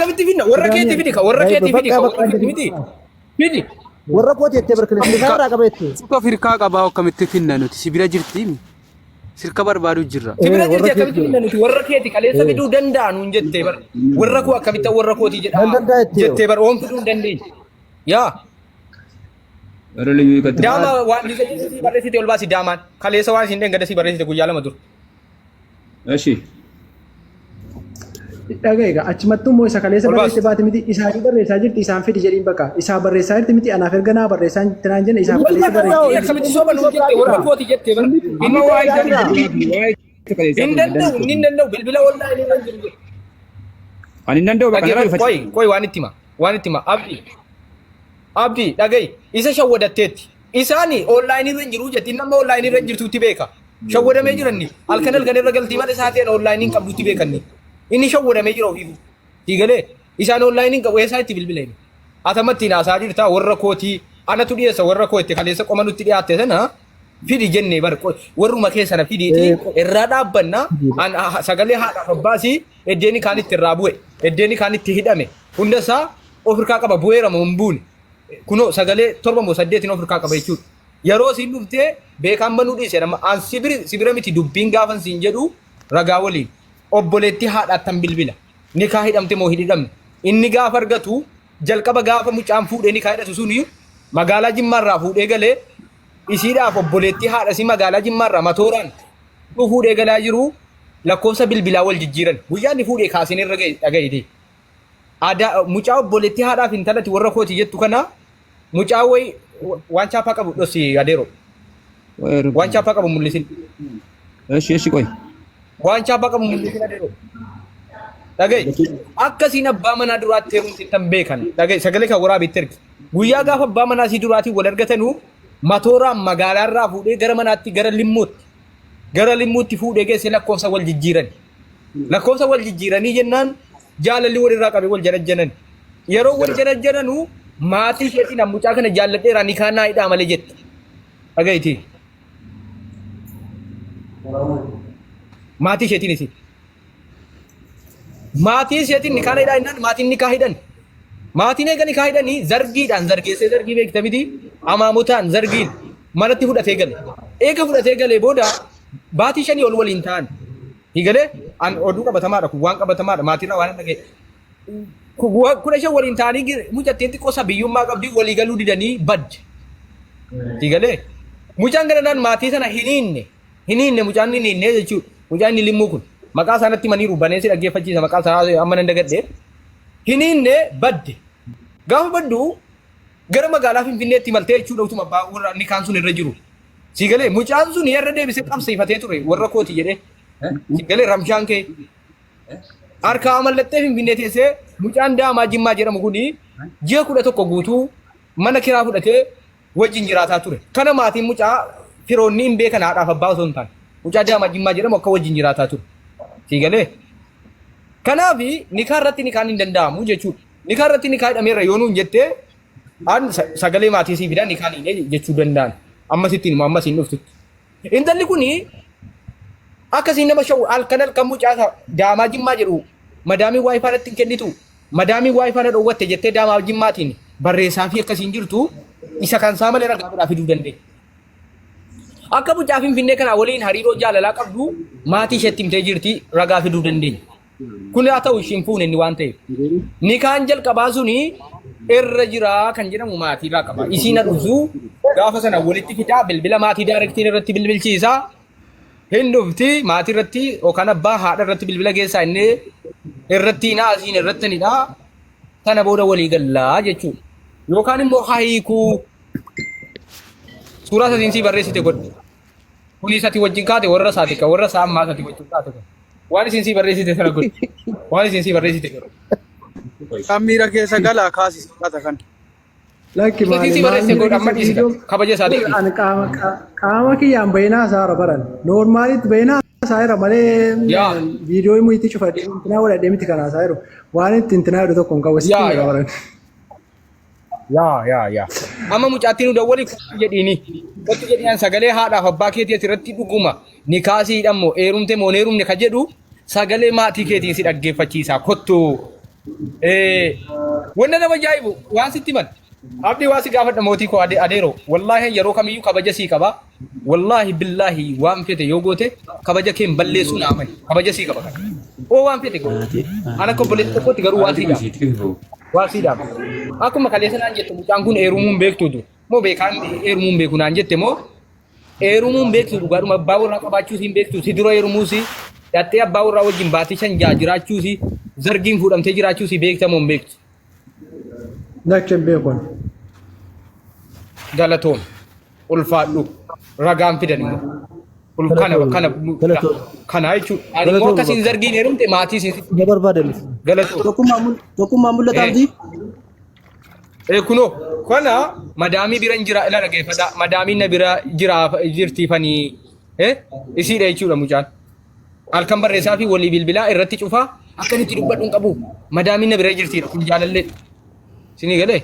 akkamitti finna warra keetti fidi ka warra keetti fidi ka warra keetti fidi fidi warra kooti jettee barkile nikaa qabeetti suuqa firkaa qabaa akkamitti finna nuti sibira jirti sirka barbaadu jirra sibira jirti akkamitti finna nuti warra keetti kaleessa fiduu danda'an hun jettee bar warra koo akkamitti warra kooti jedha jettee bar oon fiduu dandeenye yaa daama waan disii barreessite ol baasi daamaan kaleessa waan isin dhengada si barreessite guyyaa lama dur eshi dhagayga achumattuu moo isa kaleessa barreesse baate miti isaa barreessaa jirti isaan fidi jedhiin bakka isaa barreessaa jirti miti anaaf erganaa barreessaa tinaan jenna isaa kaleessa barreesse akkamitti soba nu jettee warra kooti jettee bar inni waa hin danda'u bilbila online irra jiru ani danda'u bakka koy waan itti hima abdi dhagay isa shawwadatteetti isaani online irra jiru jetti nama online irra jirtuutti beeka shawwadamee jiranni halkan irra galtii malee isaatiin online hin qabduutti beekanni inni shawwadamee jira ofiifu digalee isaan online hin qabu eessaa itti bilbileen atamatti naasaa jirta warra kootii anatu dhiyeessa warra kootti kaleessa qoma nutti dhiyaatte sana fidi jennee bar warruma keessana fidiiti irraa dhaabbanna sagalee haadhaaf abbaasii eddeeni kaanitti irraa bu'e eddeeni kaanitti hidhame hundasaa ofirkaa qaba bu'eera moo hin buune kuno sagalee 7 moo 8 ofirkaa qaba jechuudha yeroo siin dhuftee beekaan banuu dhiise nama an sibira miti dubbiin gaafan siin jedhu ragaa waliin obboleetti haadhaattan bilbila nikaa hidhamte moo hidhamne inni gaafa argatu jalqaba gaafa mucaan fuudhee nikaa hidhatu suni magaalaa Jimmaarraa fuudhee galee isiidhaaf obboleetti haadhasi magaalaa Jimmaarraa matooraan fuudhee galaa jiru lakkoofsa bilbilaa wal jijjiiran guyyaa inni fuudhee kaasin irra dhaga'ite aadaa mucaa obboleetti haadhaaf intalati warra kooti jettu kana mucaa way waan chaappaa qabu dhosi adeero waan chaappaa qabu mul'isin eshi qoy waan chaappaa qabu mul'isin adeero dhaga'e akkasiin abbaa manaa duraatti heerumti tan beekan dhaga'e sagalee kan waraabitti ergi guyyaa gaafa abbaa manaa sii duraatiin wal argatanu matooraan magaalaarraa fuudhee gara manaatti gara limmuutti fuudhee geesse lakkoofsa wal jijjiiranii jennaan jaalalli walirraa qabe wal janajjanan yeroo wal janajjananu maatii isheetiin mucaa kana jaalladheeraa ni kaanaa hidhaa malee jette dhaga'iti maatii isheetiin ni kaana hidhaa jennaan maatiin ni kaa hidhan maatiin eega ni kaa hidhanii zargiidhaan zargeessee zargii beekta miti amaamutaan zargiin manatti fudhatee gale eega fudhatee galee booda baatii 5 ol waliin ta'an higalee an oduu qabatamaadha kun waan qabatamaadha maatirraa waan dhaga'e 15 waliin ta'anii mucattiin xiqqoo sabiyyummaa qabdi walii galuu didanii badde higalee mucaan ganadaan maatii sana hiniinne mucaan hiniinne jechuudha mucaan inni limmuu kun maqaa isaanatti maniiru baneessi dhaggeeffachiisa maqaa isaa amma nan dagadhe hiniinne badde gaafa baddu gara magaalaa Finfinneetti maltee jechuudha utuma warra nikaan sun irra jiru higalee mucaan sun yerra deebisee qabsiifatee ture warra kooti jedhee higalee ramshaan kee harkaa mallattee Finfinnee teessee mucaan daamaa Jimmaa jedhamu kuni ji'a 11 guutuu mana kiraa fudhatee wajjin jiraataa ture kana maatiin mucaa firoonni hin beekan haadhaaf abbaa osoo hin taane mucaa daamaa Jimmaa jedhamu akka wajjin jiraataa ture higalee kanaaf nikaa irratti nikaan hin danda'amu jechuudha nikaa irratti nikaa hidhameerra yoo nuun jettee sagalee maatii sii fidaa nikaan hin jechuu danda'an ammasittiin immoo ammas hin dhuftutti intalli kuni akkasiin nama shawwu halkan mucaa daamaa Jimmaa jedhu madaamii waayifaa irratti hin kennitu madaamii waayifaa irra dhoowwatte jettee daamaa Jimmaatiin barreessaa fi akkasiin jirtu isa kan saa malee ragaa biraa fiduu dandeenya. Akka mucaa Finfinnee kana waliin hariiroo jaalalaa qabdu maatii isheetti himtee jirti ragaa fiduu dandeenya. Kun haa ta'u ishiin fuune inni waan ta'eef nikaan jalqabaa suni irra jiraa kan jedhamu maatii irraa qaba. Isiin adusuu gaafa sana walitti fidaa bilbila maatii daayirektiin irratti bilbilchiisaa. Hindufti maatii irratti yookaan abbaa haadha irratti bilbila geessaa inni irratti naasiin irrattanidha. Sana booda walii gallaa jechuudha. Yookaan immoo haayikuu suuraa sasiinsii barreessite godhe. Kun isatti wajjin kaate warra isaati kan warra isaa ammaa isaati wajjin kaate kan. Waan isiinsii barreessite sana godhe. Waan isiinsii barreessite godhe. Kan miira keessa galaa kaasisa kaata kan. Lakki maali kabaja isaati. Qaama kiyyaan bayinaa isaarra baran noormaalitti bayinaa isaarra malee viidiyoo immoo itti cufadhe intinaa wal adeemti kanaa isaarra waan itti intinaa jedhu tokko hin qabu sitti baran. Yaa. Amma mucaattiin nu dawwali jedhiini. Qotti jedhiyan sagalee haadhaaf abbaa keetii asirratti dhuguma ni kaasiidhaan moo eerumte moo neerumne ka jedhu sagalee maatii keetiin si dhaggeeffachiisa kottu wanna nama ajaa'ibu waan sitti man abdii waa si gaafadha mootii koo adeero wallaahi yeroo kamiyyuu kabaja sii qaba wallaahi billaahi waan fete yoo goote kabaja kee balleessuu na amani kabaja sii qaba oo waan fete goote ana ko boletti tokkotti garuu waan sii dhaaba akkuma kaleessa naan jette mucaan kun eerumuun beektuutu moo beekaan eerumuun beeku naan jette moo eerumuun beektu dhugaadhuma abbaa warraa qabaachuu siin beektu si dura eerumuusi dhattee abbaa warraa wajjin baatii shan jiraachuu zargiin fuudhamtee jiraachuu si beektamoo hin beektu. Lakin beekon. Galatoom ulfaadhu ragaan fidan immoo kana jechuudha. Ani immoo akkasiin zargiin heerumte maatii siin barbaadan. Galatoom. Tokkummaa mul'ataati. Kunoo kana madaamii bira hin jira ila dhageeffadha madaamiin na bira jirtiifanii isiidha jechuudha mucaan. Halkan barreessaa fi walii bilbilaa irratti cufaa akkanitti dubbadhu hin qabu madaamiin na bira jirtiidha kun jaalallee. Sini galee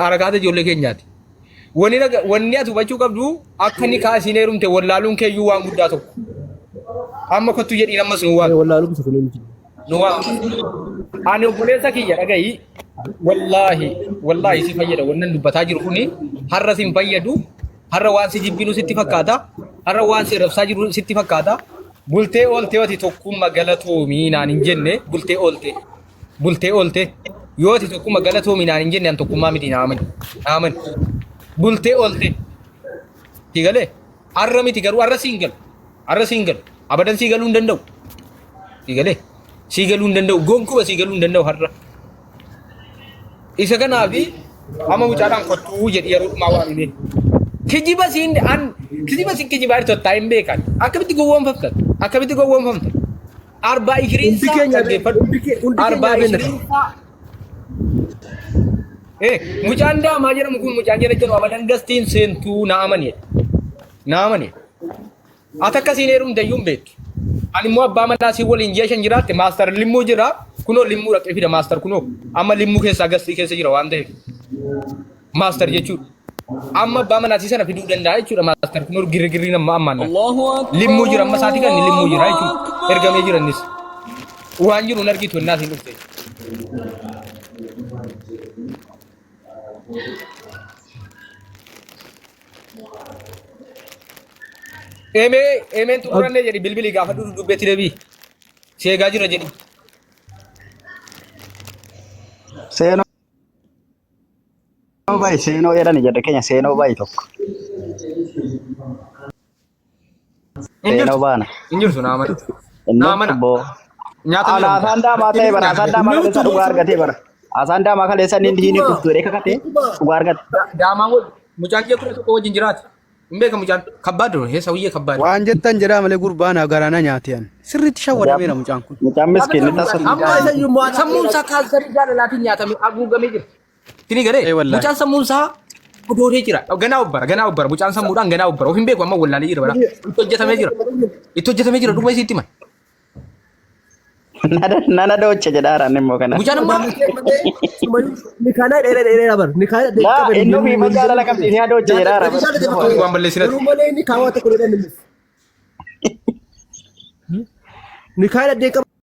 harakaata ijoollee keenyaati. Wanni ati hubachuu qabdu akka inni kaasiin heerumte wallaaluun keeyyuu waan guddaa tokko. Amma kottu jedhiin ammas nu waan. Wallaaluun isa kunuun. Nu waan. Ani obboleessa kiyya dhagayi wallaahi si fayyada wannan dubbataa jiru kuni har'a si hin fayyadu har'a waan si jibbinu sitti fakkaata har'a waan si rabsaa jiru sitti fakkaata bultee oolte wati tokkummaa galatoomii naan hin jenne bultee oolte. Yoo ati tokkummaa galatoomii naan hin jenne an tokkummaa miti naaman bultee oolte si galee har'a miti garuu har'a siin galu abadan sii galuu hin danda'u si galee sii galuu hin danda'u gonkuba sii galuu hin danda'u har'a isa kanaafi amma mucaadhaan kottuu jedhi yeroo dhumaa waan himee kijiba siin kijibaa irratti hin beekan akkamitti gowwoomfamta arbaa ikiriinsaa dhaggeeffadhu arbaa ikiriinsaa mucaan daamaa jedhamu kun mucaan jedhamu abadan gastiin seentuu naamani ati akkasiin heerumte iyyuu hin beektu ani immoo abbaa manaa si waliin ji'a shan jiraatte maastar limmuu jira kunoo limmuu dhaqee fida maastar kunoo amma limmuu keessaa gastii keessa jira waan ta'eef maastar jechuudha amma abbaa manaa sana fiduu danda'a jechuudha maastar kunoo girgirrii nama ammaan limmuu jira amma isaati kan limmuu jira jechuudha ergamee jirannis waan jiru hin argitu innaa siin dhufte. Emeen xumuranne jedhi bilbilii gaafa dubbeetti deebii seegaa jira jedhi. Seenoo jedhani jedhe keenya seenoo baay'ee tokko. Seenoo baana. Hin jirtu naamana. Nyaata asaan daamaa ta'e bara asaan daamaa kaleessa dhugaa argatee bara. Asaan daamaa kaleessa inni hin dhuftu jedhee kakatee dhugaa argate. Daamaa mucaan kee kudha tokko wajjin jiraate. Mbeka mucaan kabbaad dura heessa uyyee kabbaad. Waan jettan jedhaa malee gurbaan garaana nyaateen sirriitti shawwadameera mucaan kun. Mucaan miskiin ni taasisu. Amma isa iyyuu sammuun isaa kaansarii jaalalaatiin nyaatamee haguugamee jira. Tini galee mucaan sammuun isaa godoodee jira. Ganaa obbara mucaan sammuudhaan ganaa obbara. Of hin beeku amma wallaalee jira bara. Itti hojjetamee jira dhuguma isiitti man. Nana doche jedhaaraan immoo kana. Mucaan ammaa Nikana dheeraa bar. Nikana dheeraa. Innoo fi magaalaa lakamti ni doche jedhaara. waan balleessinati. Rumalee ni kaawwata kudhan. Nikana dheeraa.